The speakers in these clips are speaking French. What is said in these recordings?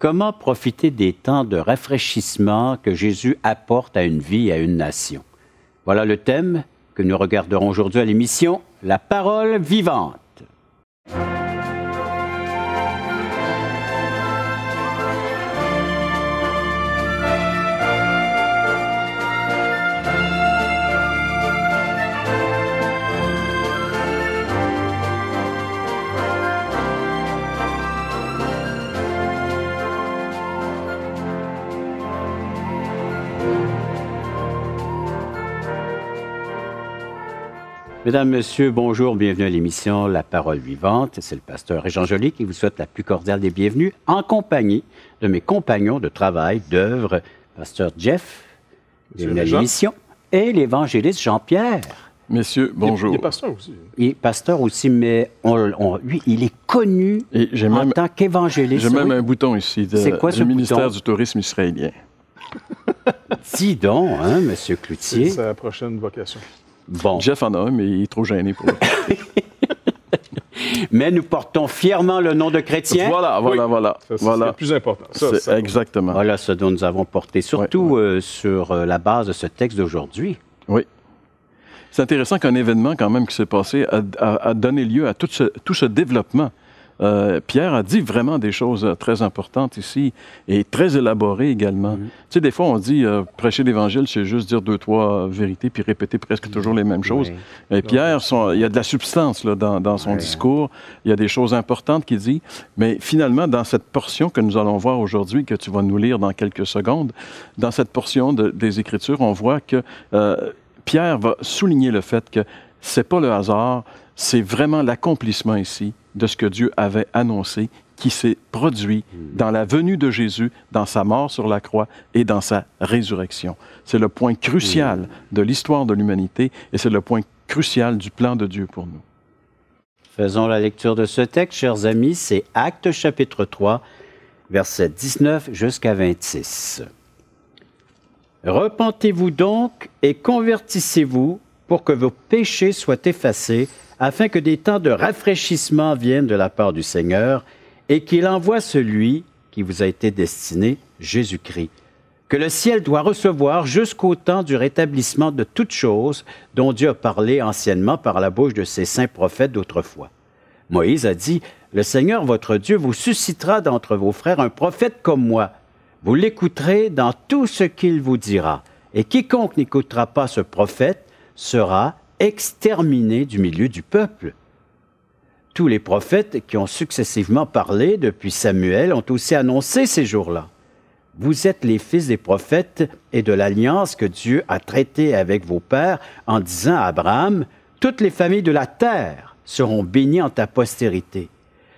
Comment profiter des temps de rafraîchissement que Jésus apporte à une vie et à une nation? Voilà le thème que nous regarderons aujourd'hui à l'émission « La parole vivante ». Mesdames, Messieurs, bonjour, bienvenue à l'émission La Parole vivante. C'est le pasteur Jean Joly qui vous souhaite la plus cordiale des bienvenues en compagnie de mes compagnons de travail, d'œuvre, pasteur Jeff, bienvenue à l'émission, et l'évangéliste Jean-Pierre. Messieurs, bonjour. Il est pasteur aussi. Il est pasteur aussi, mais lui, il est connu en tant qu'évangéliste. J'ai même un bouton ici du ministère du tourisme israélien. Dis donc, hein, M. Cloutier. C'est sa prochaine vocation. Bon. Jeff en a un, mais il est trop gêné pour lui. Mais nous portons fièrement le nom de chrétien. Voilà. Ça, c'est le plus important. Ça, exactement. Voilà ce dont nous avons porté, surtout sur la base de ce texte d'aujourd'hui. Oui. C'est intéressant qu'un événement quand même qui s'est passé a donné lieu à tout ce développement. Pierre a dit vraiment des choses très importantes ici et très élaborées également. Tu sais, des fois, on dit prêcher l'Évangile, c'est juste dire 2-3 vérités puis répéter presque toujours les mêmes choses. Et Pierre, il y a de la substance là, dans son discours. Il y a des choses importantes qu'il dit. Mais finalement, dans cette portion que nous allons voir aujourd'hui, que tu vas nous lire dans quelques secondes, dans cette portion des Écritures, on voit que Pierre va souligner le fait que c'est pas le hasard, c'est vraiment l'accomplissement ici de ce que Dieu avait annoncé, qui s'est produit dans la venue de Jésus, dans sa mort sur la croix et dans sa résurrection. C'est le point crucial de l'histoire de l'humanité et c'est le point crucial du plan de Dieu pour nous. Faisons la lecture de ce texte, chers amis. C'est Actes chapitre 3, versets 19 jusqu'à 26. « Repentez-vous donc et convertissez-vous pour que vos péchés soient effacés, afin que des temps de rafraîchissement viennent de la part du Seigneur et qu'il envoie celui qui vous a été destiné, Jésus-Christ, que le ciel doit recevoir jusqu'au temps du rétablissement de toutes choses dont Dieu a parlé anciennement par la bouche de ses saints prophètes d'autrefois. Moïse a dit, « Le Seigneur votre Dieu vous suscitera d'entre vos frères un prophète comme moi. Vous l'écouterez dans tout ce qu'il vous dira. Et quiconque n'écoutera pas ce prophète sera exterminé du milieu du peuple. » Tous les prophètes qui ont successivement parlé depuis Samuel ont aussi annoncé ces jours-là. Vous êtes les fils des prophètes et de l'alliance que Dieu a traitée avec vos pères en disant à Abraham, « Toutes les familles de la terre seront bénies en ta postérité. »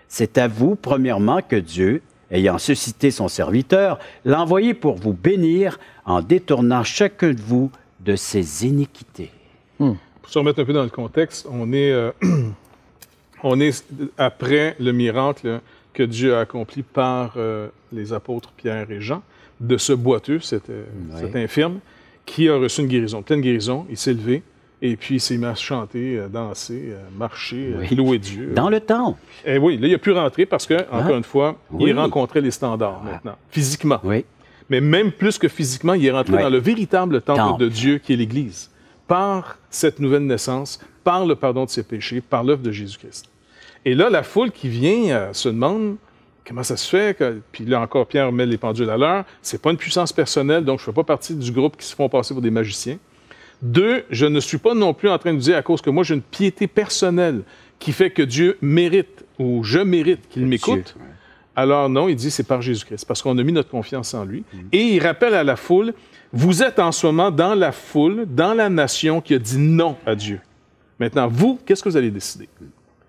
C'est à vous, premièrement, que Dieu, ayant suscité son serviteur, l'a envoyé pour vous bénir en détournant chacun de vous de ses iniquités. Pour se remettre un peu dans le contexte, on est après le miracle que Dieu a accompli par les apôtres Pierre et Jean, de ce boiteux, cet infirme, qui a reçu une guérison, pleine guérison. Il s'est levé et puis il s'est mis à chanter, danser, marcher, louer Dieu. Dans le temple. Et oui, là, il a pu rentrer parce que, encore une fois, il rencontrait les standards maintenant, physiquement. Oui. Mais même plus que physiquement, il est rentré dans le véritable temple de Dieu qui est l'Église, par cette nouvelle naissance, par le pardon de ses péchés, par l'œuvre de Jésus-Christ. Et là, la foule qui vient se demande comment ça se fait que... Puis là encore, Pierre met les pendules à l'heure. C'est pas une puissance personnelle, donc je ne fais pas partie du groupe qui se font passer pour des magiciens. 2, je ne suis pas non plus en train de dire à cause que moi j'ai une piété personnelle qui fait que Dieu mérite ou je mérite qu'il m'écoute. Alors non, il dit c'est par Jésus-Christ, parce qu'on a mis notre confiance en lui. Et il rappelle à la foule, vous êtes en ce moment dans la foule, dans la nation qui a dit non à Dieu. Maintenant, vous, qu'est-ce que vous allez décider?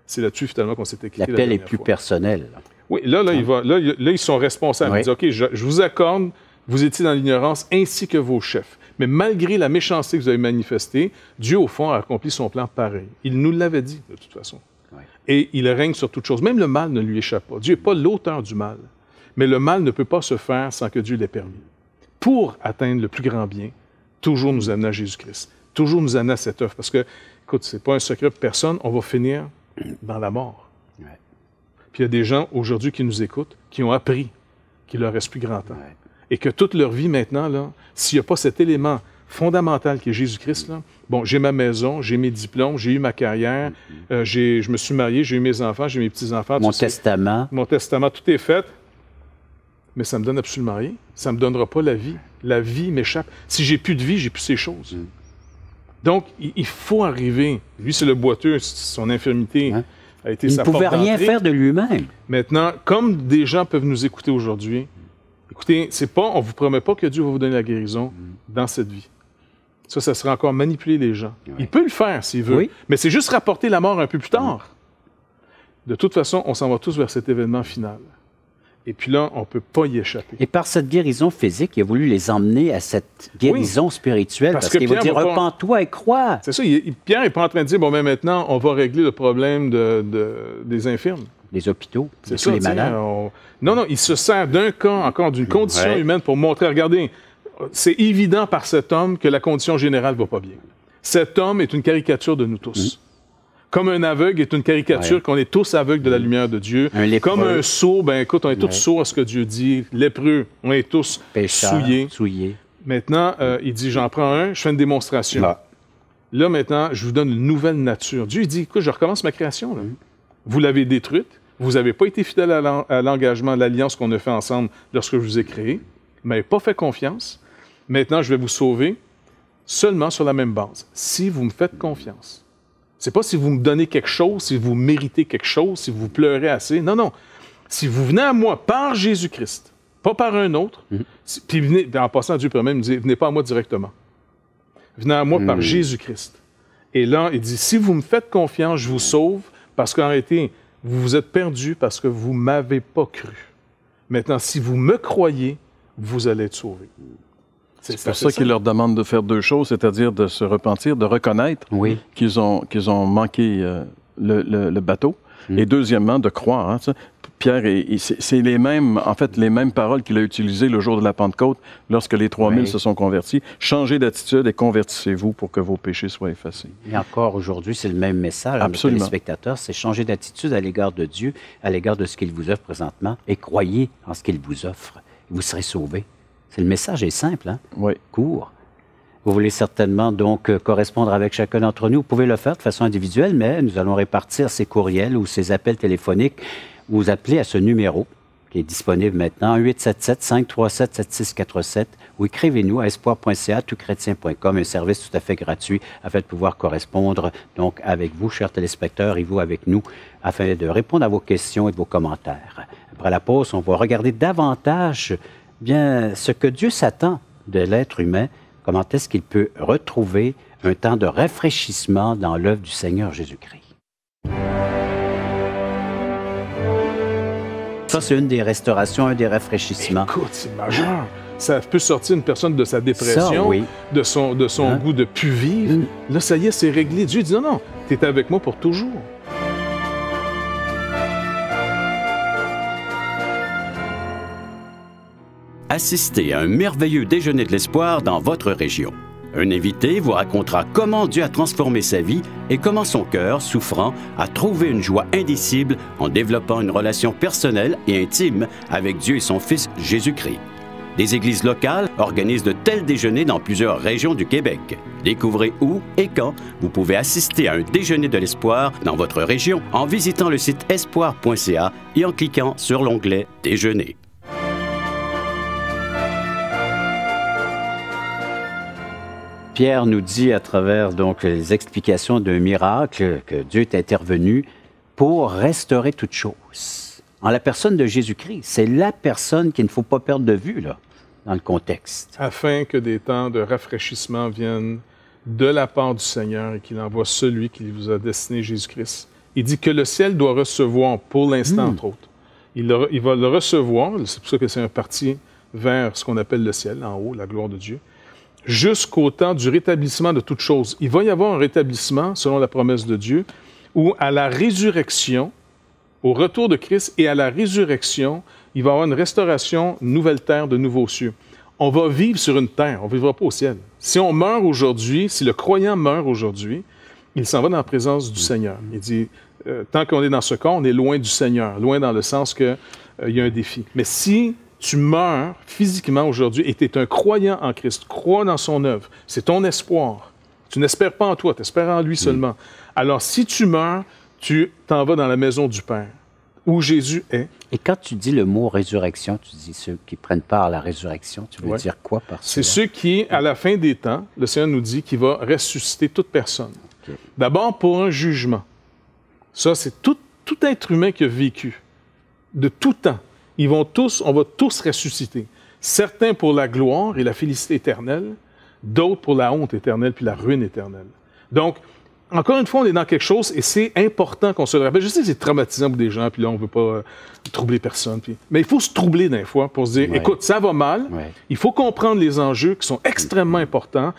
C'est là-dessus, finalement, qu'on s'était quitté. L'appel est plus personnel. Oui, là, ils sont responsables. Ils disent, OK, je vous accorde, vous étiez dans l'ignorance, ainsi que vos chefs. Mais malgré la méchanceté que vous avez manifestée, Dieu, au fond, a accompli son plan pareil. Il nous l'avait dit, de toute façon. Oui. Et il règne sur toute chose. Même le mal ne lui échappe pas. Dieu n'est pas l'auteur du mal. Mais le mal ne peut pas se faire sans que Dieu l'ait permis. Pour atteindre le plus grand bien, toujours nous amener à Jésus-Christ. Toujours nous amener à cette œuvre. Parce que, écoute, ce n'est pas un secret pour personne, on va finir dans la mort. Ouais. Puis il y a des gens aujourd'hui qui nous écoutent, qui ont appris qu'il leur reste plus grand temps. Ouais. Et que toute leur vie maintenant, là, s'il n'y a pas cet élément fondamental qui est Jésus-Christ, là, bon, j'ai ma maison, j'ai mes diplômes, j'ai eu ma carrière, je me suis marié, j'ai eu mes enfants, j'ai mes petits-enfants. Mon testament. Mon testament, tout est fait. Mais ça ne me donne absolument rien. Ça ne me donnera pas la vie. La vie m'échappe. Si j'ai plus de vie, j'ai plus ces choses. Donc, il faut arriver. Lui, c'est le boiteux, son infirmité a été sa porte d'entrée. Il ne pouvait rien faire de lui-même. Maintenant, comme des gens peuvent nous écouter aujourd'hui, écoutez, on ne vous promet pas que Dieu va vous donner la guérison dans cette vie. Ça serait encore manipuler les gens. Oui. Il peut le faire s'il veut, mais c'est juste rapporter la mort un peu plus tard. De toute façon, on s'en va tous vers cet événement final. Et puis là, on ne peut pas y échapper. Et par cette guérison physique, il a voulu les emmener à cette guérison spirituelle, parce qu'il va dire, repens-toi et crois. C'est ça, Pierre n'est pas en train de dire, bon, mais maintenant, on va régler le problème des infirmes. Les hôpitaux, c'est tous les malades. Non, il se sert d'un cas, encore d'une condition humaine pour montrer, regardez, c'est évident par cet homme que la condition générale ne va pas bien. Cet homme est une caricature de nous tous. Comme un aveugle est une caricature qu'on est tous aveugles de la lumière de Dieu. Comme un sourd, ben écoute, on est tous sourds à ce que Dieu dit. Lépreux, on est tous souillés. Maintenant, il dit, j'en prends un, je fais une démonstration. Là, maintenant, je vous donne une nouvelle nature. Dieu dit, écoute, je recommence ma création. Là. Vous l'avez détruite. Vous n'avez pas été fidèle à l'engagement, à l'alliance qu'on a fait ensemble lorsque je vous ai créé. Vous ne m'avez pas fait confiance. Maintenant, je vais vous sauver seulement sur la même base. Si vous me faites confiance. C'est pas si vous me donnez quelque chose, si vous méritez quelque chose, si vous pleurez assez. Non. Si vous venez à moi par Jésus-Christ, pas par un autre, puis venez, en passant, Dieu permet, il me dit, venez pas à moi directement. Venez à moi par Jésus-Christ. Et là, il dit, si vous me faites confiance, je vous sauve, parce qu'en réalité, vous vous êtes perdu parce que vous m'avez pas cru. Maintenant, si vous me croyez, vous allez être sauvés. C'est pour ça qu'il leur demande de faire deux choses, c'est-à-dire de se repentir, de reconnaître qu'ils ont manqué le bateau, et deuxièmement, de croire. Hein, Pierre, c'est les mêmes paroles qu'il a utilisées le jour de la Pentecôte, lorsque les 3000 se sont convertis. Changez d'attitude et convertissez-vous pour que vos péchés soient effacés. Et encore aujourd'hui, c'est le même message à nos téléspectateurs, c'est changer d'attitude à l'égard de Dieu, à l'égard de ce qu'il vous offre présentement, et croyez en ce qu'il vous offre. Vous serez sauvés. Le message est simple, hein? Court. Vous voulez certainement donc correspondre avec chacun d'entre nous. Vous pouvez le faire de façon individuelle, mais nous allons répartir ces courriels ou ces appels téléphoniques. Vous appelez à ce numéro qui est disponible maintenant, 877-537-7647, ou écrivez-nous à espoir.ca, touchrétien.com, un service tout à fait gratuit afin de pouvoir correspondre donc avec vous, chers téléspectateurs, et vous avec nous, afin de répondre à vos questions et de vos commentaires. Après la pause, on va regarder davantage bien ce que Dieu s'attend de l'être humain, comment est-ce qu'il peut retrouver un temps de rafraîchissement dans l'œuvre du Seigneur Jésus-Christ. Ça, c'est une des restaurations, un des rafraîchissements. Écoute, c'est majeur. Ça peut sortir une personne de sa dépression, de son goût de plus vivre. Là, ça y est, c'est réglé. Dieu dit, non, tu es avec moi pour toujours. Assistez à un merveilleux déjeuner de l'espoir dans votre région. Un invité vous racontera comment Dieu a transformé sa vie et comment son cœur, souffrant, a trouvé une joie indicible en développant une relation personnelle et intime avec Dieu et son Fils Jésus-Christ. Des églises locales organisent de tels déjeuners dans plusieurs régions du Québec. Découvrez où et quand vous pouvez assister à un déjeuner de l'espoir dans votre région en visitant le site espoir.ca et en cliquant sur l'onglet « Déjeuner ». Pierre nous dit à travers donc les explications d'un miracle que Dieu est intervenu pour restaurer toutes choses. En la personne de Jésus-Christ, c'est la personne qu'il ne faut pas perdre de vue là, dans le contexte. Afin que des temps de rafraîchissement viennent de la part du Seigneur et qu'il envoie celui qui vous a destiné, Jésus-Christ. Il dit que le ciel doit recevoir, pour l'instant entre autres. Il va le recevoir, c'est pour ça que c'est un parti vers ce qu'on appelle le ciel, en haut, la gloire de Dieu, jusqu'au temps du rétablissement de toutes choses. Il va y avoir un rétablissement, selon la promesse de Dieu, où à la résurrection, au retour de Christ et à la résurrection, il va y avoir une restauration, une nouvelle terre, de nouveaux cieux. On va vivre sur une terre, on ne vivra pas au ciel. Si on meurt aujourd'hui, si le croyant meurt aujourd'hui, il s'en va dans la présence du Seigneur. Il dit, tant qu'on est dans ce corps, on est loin du Seigneur, loin dans le sens qu'il y a un défi. Mais si tu meurs physiquement aujourd'hui et tu es un croyant en Christ, crois dans son œuvre, c'est ton espoir. Tu n'espères pas en toi, tu espères en lui seulement. Alors, si tu meurs, tu t'en vas dans la maison du Père, où Jésus est. Et quand tu dis le mot résurrection, tu dis ceux qui prennent part à la résurrection, tu veux dire quoi par ça? C'est ceux qui, à la fin des temps, le Seigneur nous dit qu'il va ressusciter toute personne. Okay. D'abord pour un jugement. Ça, c'est tout être humain qui a vécu, de tout temps. On va tous ressusciter. Certains pour la gloire et la félicité éternelle, d'autres pour la honte éternelle puis la ruine éternelle. Donc, encore une fois, on est dans quelque chose et c'est important qu'on se le rappelle. Je sais que c'est traumatisant pour des gens, puis là, on ne veut pas troubler personne. Mais il faut se troubler des fois pour se dire, écoute, ça va mal, il faut comprendre les enjeux qui sont extrêmement importants.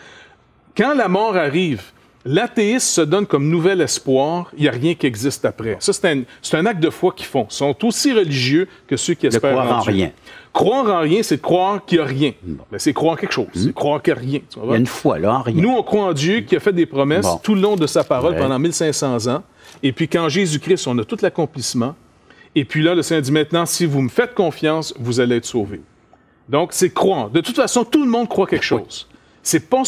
Quand la mort arrive, l'athéiste se donne comme nouvel espoir, il n'y a rien qui existe après. Ça, c'est un acte de foi qu'ils font. Ils sont aussi religieux que ceux qui espèrent croire en rien. Croire en rien, c'est de croire qu'il n'y a rien. Ben, c'est croire quelque chose. C'est croire qu'il n'y a rien. Tu vois? Il y a une foi, là, en rien. Nous, on croit en Dieu qui a fait des promesses tout le long de sa parole pendant 1500 ans. Et puis, quand Jésus-Christ, on a tout l'accomplissement. Et puis là, le Seigneur dit maintenant, si vous me faites confiance, vous allez être sauvés. Donc, c'est croire. De toute façon, tout le monde croit quelque chose. C'est pas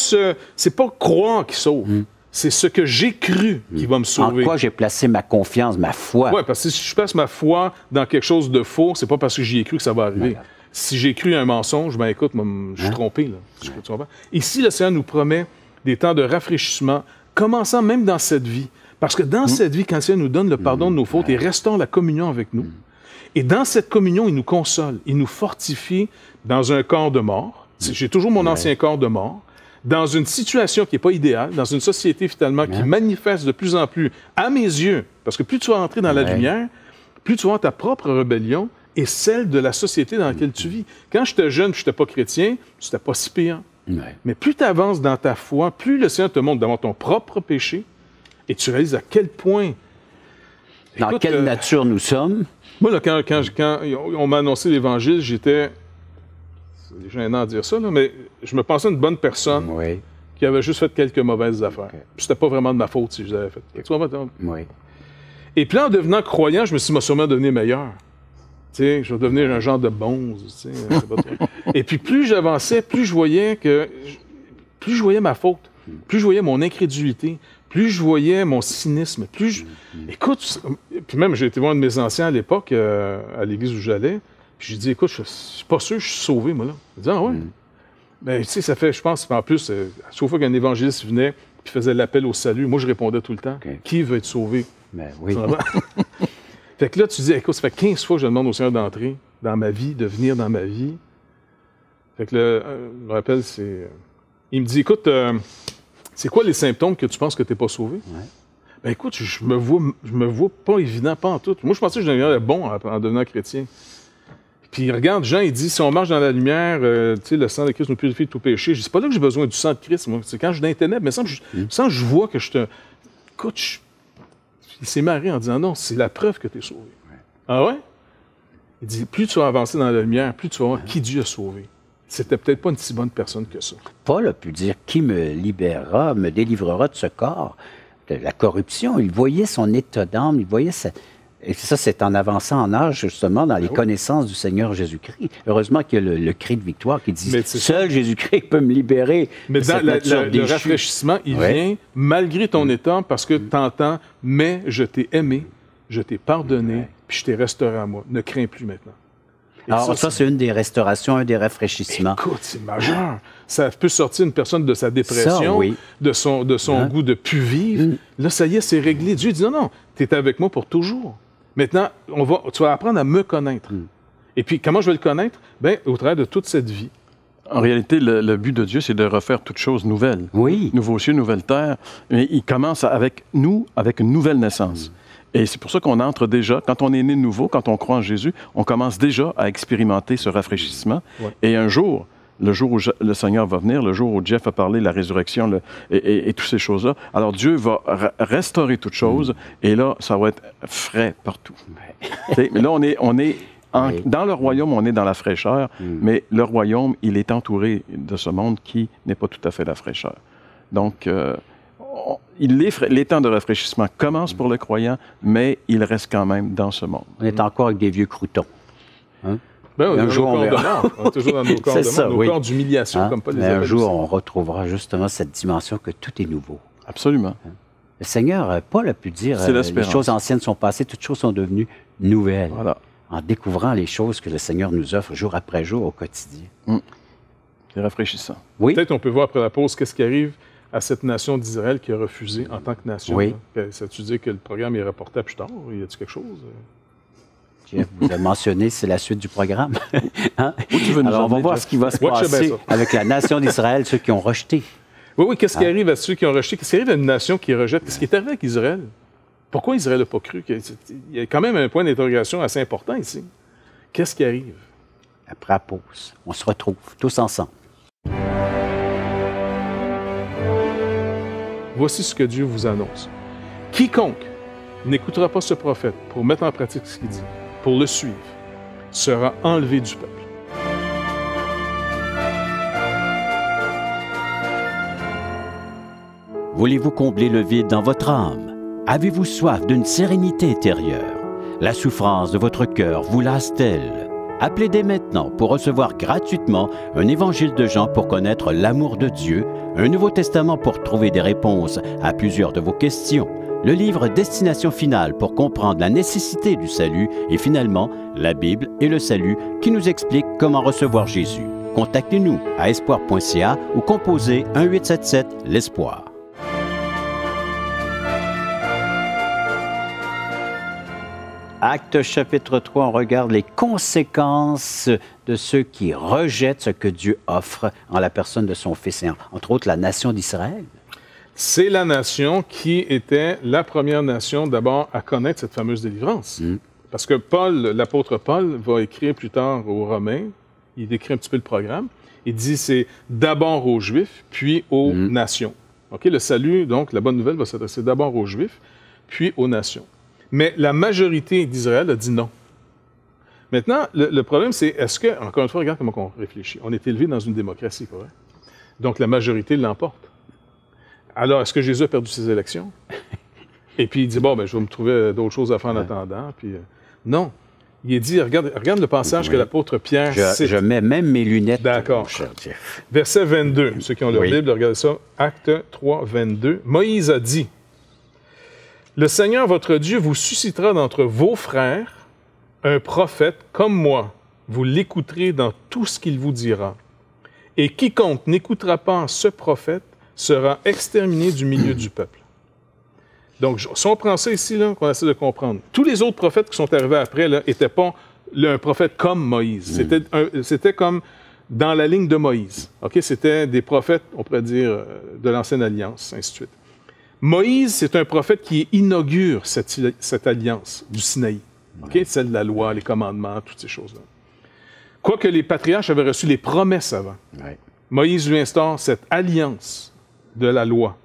croire qui sauve. C'est ce que j'ai cru qui va me sauver. En quoi j'ai placé ma confiance, ma foi? Oui, parce que si je place ma foi dans quelque chose de faux, c'est pas parce que j'y ai cru que ça va arriver. Voilà. Si j'ai cru un mensonge, ben écoute, je suis trompé. Là. Ici, le Seigneur nous promet des temps de rafraîchissement, commençant même dans cette vie. Parce que dans cette vie, quand le Seigneur nous donne le pardon de nos fautes et restaure la communion avec nous, et dans cette communion, il nous console, il nous fortifie dans un corps de mort. J'ai toujours mon ancien corps de mort. Dans une situation qui n'est pas idéale, dans une société finalement qui manifeste de plus en plus, à mes yeux, parce que plus tu vas entrer dans la lumière, plus tu vas avoir ta propre rébellion et celle de la société dans laquelle tu vis. Quand j'étais jeune et je n'étais pas chrétien, c'était pas si pire. Mais plus tu avances dans ta foi, plus le Seigneur te montre d'avoir ton propre péché et tu réalises à quel point... Dans quelle nature nous sommes? Moi, là, quand on m'a annoncé l'Évangile, j'étais... C'est gênant à dire ça, là, mais je me pensais une bonne personne qui avait juste fait quelques mauvaises affaires. Puis c'était pas vraiment de ma faute si je les avais faites. Et puis là, en devenant croyant, je me suis dit, sûrement devenu meilleur. Tu sais, je vais devenir un genre de bonze. Et puis plus j'avançais, plus je voyais ma faute, plus je voyais mon incrédulité, plus je voyais mon cynisme, Écoute, puis même j'ai été voir un de mes anciens à l'époque, à l'église où j'allais. J'ai dit, écoute, je suis pas sûr que je suis sauvé, moi, là. Il dit, ah ouais? Ben, tu sais, ça fait, je pense, en plus, à chaque fois qu'un évangéliste venait et faisait l'appel au salut, moi, je répondais tout le temps, qui veut être sauvé? Ben oui. Fait que là, tu dis, écoute, ça fait 15 fois que je demande au Seigneur d'entrer dans ma vie, de venir dans ma vie. Fait que je me rappelle, il me dit, écoute, c'est quoi les symptômes que tu penses que tu n'es pas sauvé? Ben écoute, je me vois pas évident, pas en tout. Moi, je pensais que je deviendrais bon en devenant chrétien. Puis regarde, Jean, il dit, si on marche dans la lumière, tu sais, le sang de Christ nous purifie de tout péché. Je dis, c'est pas là que j'ai besoin du sang de Christ, moi. C'est quand je suis dans les ténèbres, mais sans que je vois que je te... Écoute, il s'est marré en disant, non, c'est la preuve que tu es sauvé. Ah ouais? Il dit, plus tu vas avancer dans la lumière, plus tu vas voir qui Dieu a sauvé. C'était peut-être pas une si bonne personne que ça. Paul a pu dire, qui me libérera, me délivrera de ce corps, de la corruption. Il voyait son état d'âme, il voyait sa... Et ça, c'est en avançant en âge, justement, dans les connaissances du Seigneur Jésus-Christ. Heureusement qu'il y a le cri de victoire qui dit « Seul Jésus-Christ peut me libérer ». Mais dans le rafraîchissement, il vient malgré ton état, parce que tu entends « Mais je t'ai aimé, je t'ai pardonné, puis je t'ai restauré à moi. Ne crains plus maintenant. » Alors ça, c'est une des restaurations, un des rafraîchissements. Écoute, c'est majeur. Ça peut sortir une personne de sa dépression, de son goût de plus vivre. Là, ça y est, c'est réglé. Dieu dit « Non, non, tu es avec moi pour toujours. » Maintenant, tu vas apprendre à me connaître. Et puis, comment je vais le connaître? Bien, au travers de toute cette vie. En réalité, le but de Dieu, c'est de refaire toutes choses nouvelles. Oui. Nouveaux cieux, nouvelle terre. Mais il commence avec nous, avec une nouvelle naissance. Et c'est pour ça qu'on entre déjà, quand on est né de nouveau, quand on croit en Jésus, on commence déjà à expérimenter ce rafraîchissement. Et un jour, le jour où le Seigneur va venir, le jour où Jeff a parlé de la résurrection et toutes ces choses-là, alors Dieu va restaurer toutes choses et là, ça va être frais partout. Mais là, on est dans le royaume, on est dans la fraîcheur, mais le royaume, il est entouré de ce monde qui n'est pas tout à fait la fraîcheur. Donc, les temps de rafraîchissement commencent pour le croyant, mais il reste quand même dans ce monde. On est encore avec des vieux croutons. Hein? Ben, on est un dans jour, nos corps de mort. On est toujours dans nos corps de mort, nos corps d'humiliation, comme Paul les appelle. Un jour, on retrouvera justement cette dimension que tout est nouveau. Absolument. Le Seigneur, Paul a pu dire, les choses anciennes sont passées, toutes choses sont devenues nouvelles. Voilà. En découvrant les choses que le Seigneur nous offre jour après jour au quotidien. C'est rafraîchissant. Oui. Peut-être on peut voir après la pause qu'est-ce qui arrive à cette nation d'Israël qui a refusé en tant que nation. Oui. Ça tu dis que le programme est reporté à plus tard? Y a-t-il quelque chose? Jeff, vous avez mentionné, c'est la suite du programme. Hein? Où tu veux nous Alors, on va emmener, voir Jeff? ce qui va se passer avec la nation d'Israël, ceux qui ont rejeté. Oui, qu'est-ce qui arrive à ceux qui ont rejeté? Qu'est-ce qui arrive à une nation qui rejette? Qu'est-ce qui est arrivé avec Israël? Pourquoi Israël n'a pas cru? Il y a quand même un point d'interrogation assez important ici. Qu'est-ce qui arrive? Après la pause, on se retrouve tous ensemble. Voici ce que Dieu vous annonce. Quiconque n'écoutera pas ce prophète pour mettre en pratique ce qu'il dit, pour le suivre, sera enlevé du peuple. Voulez-vous combler le vide dans votre âme? Avez-vous soif d'une sérénité intérieure? La souffrance de votre cœur vous lasse-t-elle? Appelez dès maintenant pour recevoir gratuitement un évangile de Jean pour connaître l'amour de Dieu, un Nouveau Testament pour trouver des réponses à plusieurs de vos questions, le livre Destination finale pour comprendre la nécessité du salut et finalement la Bible et le salut qui nous explique comment recevoir Jésus. Contactez-nous à espoir.ca ou composez 1-877-l'Espoir. Actes chapitre 3, on regarde les conséquences de ceux qui rejettent ce que Dieu offre en la personne de son Fils, et entre autres la nation d'Israël. C'est la nation qui était la première nation d'abord à connaître cette fameuse délivrance. Parce que l'apôtre Paul va écrire plus tard aux Romains, il décrit un petit peu le programme, il dit c'est d'abord aux Juifs, puis aux nations. Okay? Le salut, donc la bonne nouvelle va s'adresser d'abord aux Juifs, puis aux nations. Mais la majorité d'Israël a dit non. Maintenant, le problème, c'est est-ce que, encore une fois, regarde comment on réfléchit. On est élevé dans une démocratie, pas vrai? Donc la majorité l'emporte. Alors, est-ce que Jésus a perdu ses élections? Et puis il dit, bon, ben, je vais me trouver d'autres choses à faire en attendant. Puis, non. Il est dit, regarde le passage que l'apôtre Pierre cite. Je mets même mes lunettes. D'accord. Verset 22. Ceux qui ont leur Bible, regardez ça. Acte 3, 22. Moïse a dit, le Seigneur votre Dieu vous suscitera d'entre vos frères un prophète comme moi. Vous l'écouterez dans tout ce qu'il vous dira. Et quiconque n'écoutera pas ce prophète sera exterminé du milieu du peuple. Donc, si on prend ça ici, là, qu'on essaie de comprendre, tous les autres prophètes qui sont arrivés après n'étaient pas un prophète comme Moïse. C'était comme dans la ligne de Moïse. Okay? C'était des prophètes, on pourrait dire, de l'Ancienne Alliance, ainsi de suite. Moïse, c'est un prophète qui inaugure cette alliance du Sinaï, okay? Celle de la loi, les commandements, toutes ces choses-là. Quoique les patriarches avaient reçu les promesses avant, Moïse lui instaure cette alliance de la loi.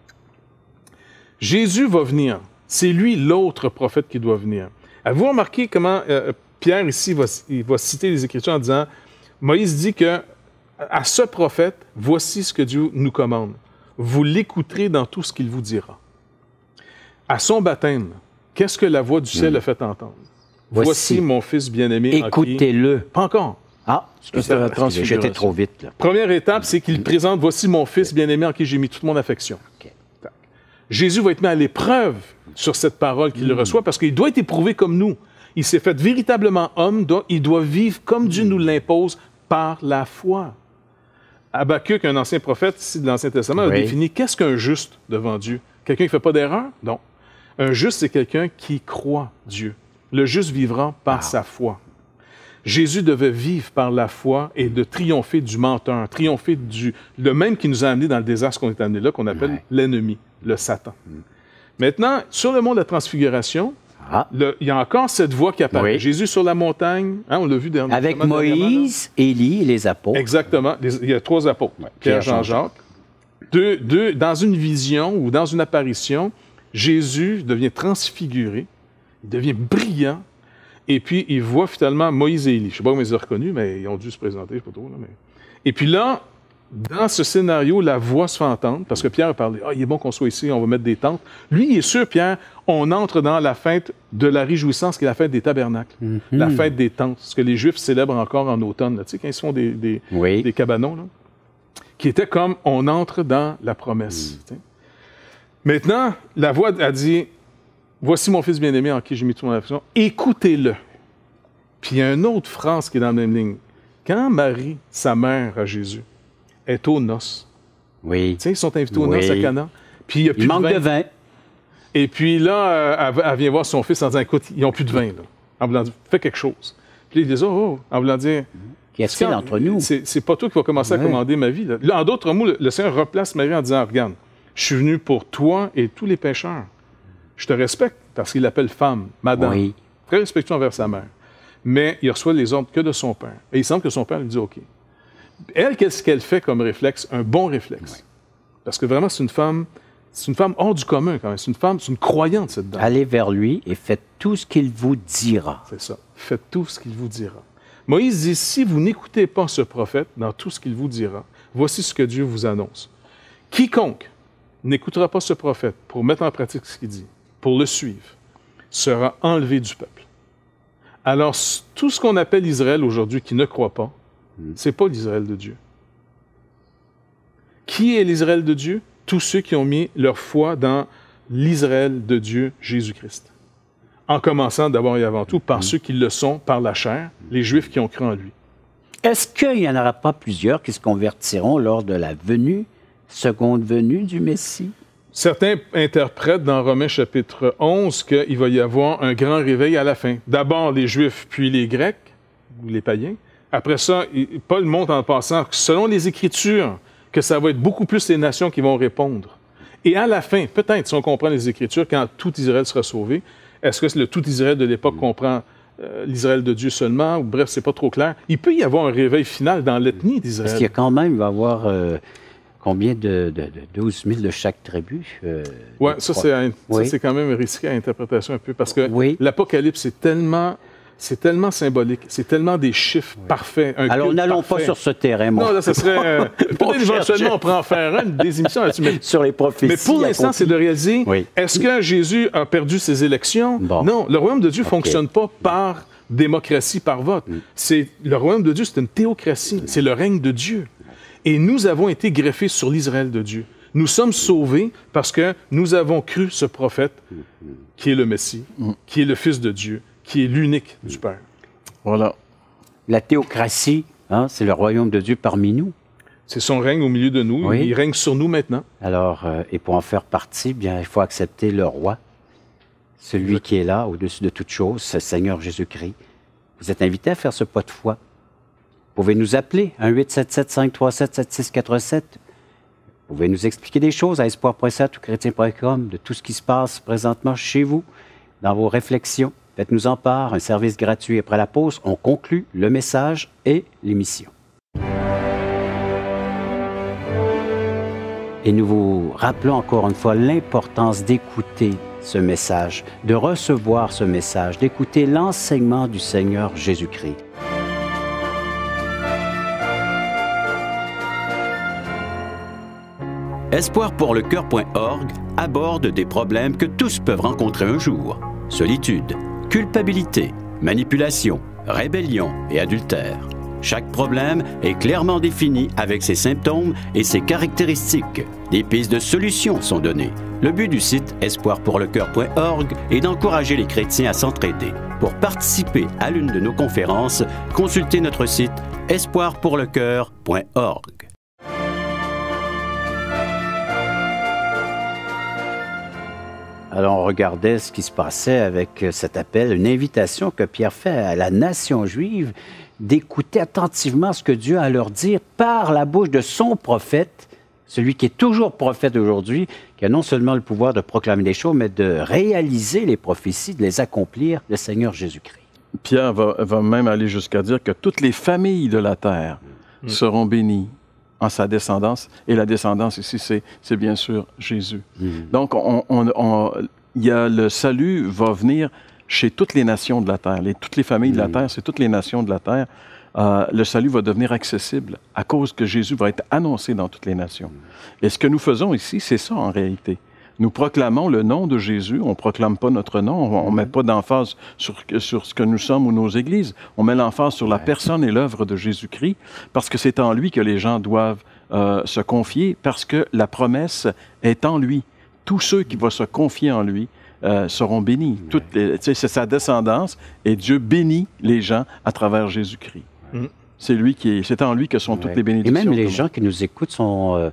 Jésus va venir. C'est lui l'autre prophète qui doit venir. Avez-vous remarqué comment Pierre ici va citer les Écritures en disant, Moïse dit que à ce prophète, voici ce que Dieu nous commande. Vous l'écouterez dans tout ce qu'il vous dira. À son baptême, qu'est-ce que la voix du ciel a fait entendre? Voici mon fils bien-aimé. Écoutez-le. Pas encore. Ah, j'étais trop vite. Là. Première étape, c'est qu'il présente, voici mon fils bien-aimé en qui j'ai mis toute mon affection. Okay. Jésus va être mis à l'épreuve sur cette parole qu'il reçoit parce qu'il doit être éprouvé comme nous. Il s'est fait véritablement homme, donc il doit vivre comme Dieu nous l'impose par la foi. Habakkuk, un ancien prophète ici de l'Ancien Testament, a défini qu'est-ce qu'un juste devant Dieu? Quelqu'un qui ne fait pas d'erreur? Non. Un juste, c'est quelqu'un qui croit Dieu. Le juste vivra par sa foi. Jésus devait vivre par la foi et de triompher du menteur, triompher le même qui nous a amenés dans le désastre qu'on est amené là, qu'on appelle l'ennemi, le Satan. Maintenant, sur le mont de la Transfiguration, il y a encore cette voix qui apparaît. Jésus sur la montagne, on l'a vu dernièrement. Avec Moïse, Élie et les apôtres. Exactement. Il y a 3 apôtres, Pierre, Jean, Jacques. Dans une vision ou dans une apparition, Jésus devient transfiguré, il devient brillant, et puis il voit finalement Moïse et Élie. Je ne sais pas comment ils ont reconnus, mais ils ont dû se présenter, je ne sais pas trop. Là, mais... Et puis là, dans ce scénario, la voix se fait entendre, parce que Pierre a parlé, il est bon qu'on soit ici, on va mettre des tentes. Lui, il est sûr, Pierre, on entre dans la fête de la réjouissance, qui est la fête des tabernacles, la fête des tentes, ce que les Juifs célèbrent encore en automne, là, tu sais, quand ils se font des cabanons, là, qui était comme, on entre dans la promesse. Maintenant, la voix a dit, voici mon fils bien-aimé en qui j'ai mis toute mon affection, écoutez-le. Puis il y a une autre phrase qui est dans la même ligne. Quand Marie, sa mère à Jésus, est aux noces. Oui. Tu sais, ils sont invités aux noces à Cana. Puis il y a plus il manque de vin. Et puis là, elle vient voir son fils en disant, écoute, ils n'ont plus de vin, là. En voulant dire, fais quelque chose. Puis il dit, en voulant dire, qu'y a-t-il entre nous? C'est pas toi qui vas commencer à commander ma vie. Là, en d'autres mots, le Seigneur replace Marie en disant, regarde, je suis venu pour toi et tous les pécheurs. Je te respecte parce qu'il l'appelle femme, madame. Oui. Très respectueux envers sa mère. Mais il reçoit les ordres que de son père. Et il semble que son père lui dit, OK. Elle, qu'est-ce qu'elle fait comme réflexe? Un bon réflexe. Oui. Parce que vraiment, c'est une femme hors du commun, quand même. C'est une croyante, cette dame. Allez vers lui et faites tout ce qu'il vous dira. C'est ça. Faites tout ce qu'il vous dira. Moïse dit, si vous n'écoutez pas ce prophète dans tout ce qu'il vous dira, voici ce que Dieu vous annonce. Quiconque n'écoutera pas ce prophète pour mettre en pratique ce qu'il dit, pour le suivre, sera enlevé du peuple. Alors, tout ce qu'on appelle Israël aujourd'hui qui ne croit pas, c'est pas l'Israël de Dieu. Qui est l'Israël de Dieu? Tous ceux qui ont mis leur foi dans l'Israël de Dieu, Jésus-Christ. En commençant d'abord et avant tout par ceux qui le sont par la chair, les Juifs qui ont cru en lui. Est-ce qu'il n'y en aura pas plusieurs qui se convertiront lors de la seconde venue du Messie? Certains interprètent dans Romains chapitre 11 qu'il va y avoir un grand réveil à la fin. D'abord les Juifs, puis les Grecs, ou les païens. Après ça, Paul montre en passant, selon les Écritures, que ça va être beaucoup plus les nations qui vont répondre. Et à la fin, peut-être, si on comprend les Écritures, quand tout Israël sera sauvé, est-ce que le tout Israël de l'époque comprend l'Israël de Dieu seulement? Ou bref, c'est pas trop clair. Il peut y avoir un réveil final dans l'ethnie d'Israël. Parce qu'il y a quand même, il va y avoir combien de 12 000 de chaque tribu? Oui, ça, c'est quand même risqué à interprétation un peu, parce que l'Apocalypse, c'est tellement symbolique, c'est tellement des chiffres parfaits. Alors, n'allons pas sur ce terrain, moi. Non, là, ça serait... peut-être éventuellement, on pourrait en faire des émissions là-dessus. Mais, sur les prophéties. Mais pour l'instant, c'est de réaliser, est-ce que Jésus a perdu ses élections? Bon. Non, le royaume de Dieu ne fonctionne pas par démocratie, par vote. Le royaume de Dieu, c'est une théocratie. C'est le règne de Dieu. Et nous avons été greffés sur l'Israël de Dieu. Nous sommes sauvés parce que nous avons cru ce prophète qui est le Messie, qui est le Fils de Dieu, qui est l'unique du Père. Voilà. La théocratie, c'est le royaume de Dieu parmi nous. C'est son règne au milieu de nous. Oui. Il règne sur nous maintenant. Alors, et pour en faire partie, bien, il faut accepter le roi, celui qui est là, au-dessus de toute chose, c'est le Seigneur Jésus-Christ. Vous êtes invités à faire ce pas de foi. Vous pouvez nous appeler, 1-877-537-7647. Vous pouvez nous expliquer des choses à espoir.cat ou chrétien.com de tout ce qui se passe présentement chez vous, dans vos réflexions. Faites-nous en part, un service gratuit après la pause. On conclut le message et l'émission. Et nous vous rappelons encore une fois l'importance d'écouter ce message, de recevoir ce message, d'écouter l'enseignement du Seigneur Jésus-Christ. Espoirpourlecoeur.org aborde des problèmes que tous peuvent rencontrer un jour. Solitude, culpabilité, manipulation, rébellion et adultère. Chaque problème est clairement défini avec ses symptômes et ses caractéristiques. Des pistes de solutions sont données. Le but du site espoirpourlecoeur.org est d'encourager les chrétiens à s'entraider. Pour participer à l'une de nos conférences, consultez notre site espoirpourlecoeur.org. Alors, on regardait ce qui se passait avec cet appel, une invitation que Pierre fait à la nation juive d'écouter attentivement ce que Dieu a à leur dire par la bouche de son prophète, celui qui est toujours prophète aujourd'hui, qui a non seulement le pouvoir de proclamer les choses, mais de réaliser les prophéties, de les accomplir, le Seigneur Jésus-Christ. Pierre va même aller jusqu'à dire que toutes les familles de la terre seront bénies en sa descendance. Et la descendance ici, c'est bien sûr Jésus. Donc, il y a le salut va venir chez toutes les nations de la terre. Toutes les familles de la terre, c'est toutes les nations de la terre. le salut va devenir accessible à cause que Jésus va être annoncé dans toutes les nations. Et ce que nous faisons ici, c'est ça en réalité. Nous proclamons le nom de Jésus, on ne proclame pas notre nom, on ne met pas d'emphase sur ce que nous sommes ou nos églises, on met l'emphase sur la personne et l'œuvre de Jésus-Christ, parce que c'est en lui que les gens doivent se confier, parce que la promesse est en lui. Tous ceux qui vont se confier en lui seront bénis. C'est sa descendance, et Dieu bénit les gens à travers Jésus-Christ. C'est en lui que sont toutes les bénédictions. Et même les gens qui nous écoutent sont...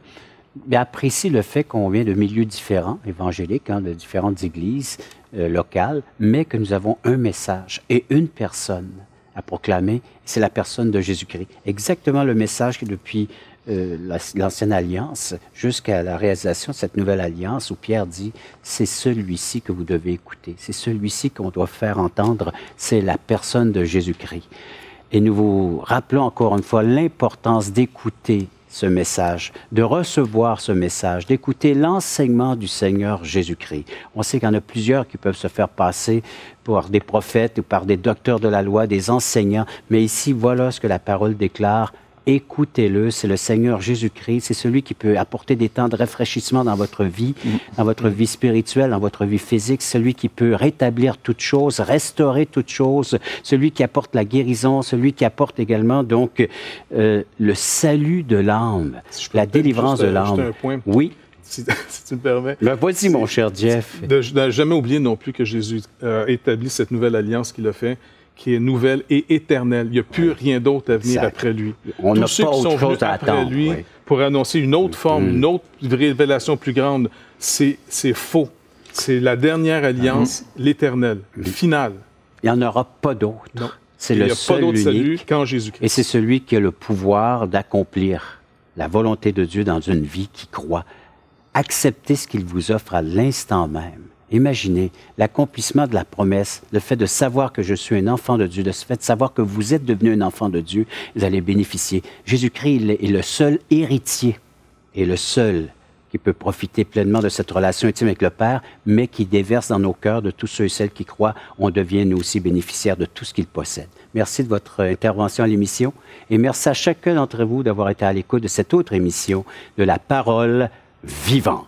apprécie le fait qu'on vient de milieux différents, évangéliques, de différentes églises locales, mais que nous avons un message et une personne à proclamer, c'est la personne de Jésus-Christ. Exactement le message que depuis l'Ancienne Alliance jusqu'à la réalisation de cette nouvelle alliance où Pierre dit, c'est celui-ci que vous devez écouter, c'est celui-ci qu'on doit faire entendre, c'est la personne de Jésus-Christ. Et nous vous rappelons encore une fois l'importance d'écouter ce message, de recevoir ce message, d'écouter l'enseignement du Seigneur Jésus-Christ. On sait qu'il y en a plusieurs qui peuvent se faire passer par des prophètes ou par des docteurs de la loi, des enseignants, mais ici, voilà ce que la parole déclare. Écoutez-le, c'est le Seigneur Jésus-Christ, c'est celui qui peut apporter des temps de rafraîchissement dans votre vie spirituelle, dans votre vie physique, celui qui peut rétablir toutes choses, restaurer toutes choses, celui qui apporte la guérison, celui qui apporte également donc le salut de l'âme, la délivrance de l'âme. Un point. Oui. Si tu me permets. Vas-y, mon cher Jeff. De ne jamais oublier non plus que Jésus a établi cette nouvelle alliance qu'il a fait, qui est nouvelle et éternelle. Il n'y a plus rien d'autre à venir après lui. On n'a pas Tous ceux qui sont venus après lui pour annoncer une autre forme, une autre révélation plus grande, c'est faux. C'est la dernière alliance, l'éternelle, finale. Il n'y en aura pas d'autre. C'est le seul, il n'y a pas d'autre salut unique, qu'en Jésus-Christ. et c'est celui qui a le pouvoir d'accomplir la volonté de Dieu dans une vie qui croit. Acceptez ce qu'il vous offre à l'instant même. Imaginez l'accomplissement de la promesse, le fait de savoir que je suis un enfant de Dieu, le fait de savoir que vous êtes devenu un enfant de Dieu, vous allez bénéficier. Jésus-Christ est le seul héritier et le seul qui peut profiter pleinement de cette relation intime avec le Père, mais qui déverse dans nos cœurs de tous ceux et celles qui croient, on devient nous aussi bénéficiaires de tout ce qu'il possède. Merci de votre intervention à l'émission et merci à chacun d'entre vous d'avoir été à l'écoute de cette autre émission de la parole vivante.